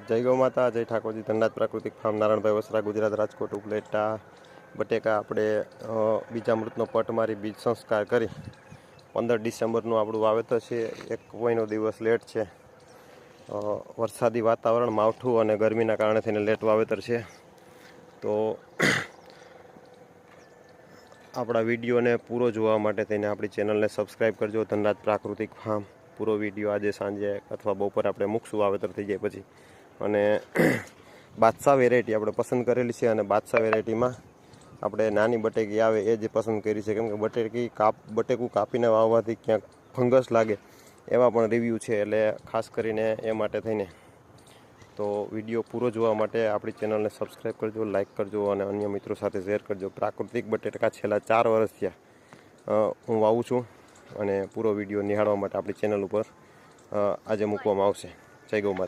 જય ગૌ માતા, જય ઠાકોરજી, ધનરાજ પ્રાકૃતિક ફાર્મ, નારાયણભાઈ વસરા, ગુજરાત, રાજકોટ. ઉપલેટા બટેકા આપણે બીજા મૃતનો પટ મારી બીજ સંસ્કાર કરી 15 ડિસેમ્બરનું આપણું વાવેતર છે. 1 મહિનો દિવસ લેટ છે. વરસાદી વાતાવરણ, માવઠું અને ગરમીના કારણે થઈને લેટ વાવેતર છે. તો આપણા વિડીયોને પૂરો જોવા માટે થઈને આપણી ચેનલને સબસ્ક્રાઈબ કરજો. ધનરાજ પ્રાકૃતિક ફાર્મ પૂરો વિડીયો આજે સાંજે અથવા બપોર આપણે મૂકશું વાવેતર થઈ જાય પછી. અને બાદશાહ વેરાયટી આપણે પસંદ કરેલી છે. અને બાદશાહ વેરાયટીમાં આપણે નાની બટેકી આવે એ જ પસંદ કરી છે. કેમ કે બટેકું કાપીને વાવવાથી ક્યાંક ફંગસ લાગે એવા પણ રિવ્યૂ છે. એટલે ખાસ કરીને એ માટે થઈને તો વિડીયો પૂરો જોવા માટે આપણી ચેનલને સબસ્ક્રાઈબ કરજો, લાઇક કરજો અને અન્ય મિત્રો સાથે શેર કરજો. પ્રાકૃતિક બટેકા છેલ્લા 4 વર્ષ થયા હું વાવું છું અને પૂરો વિડીયો નિહાળવા માટે આપણી ચેનલ ઉપર આજે મૂકવામાં આવશે. જય ગૌ માતા.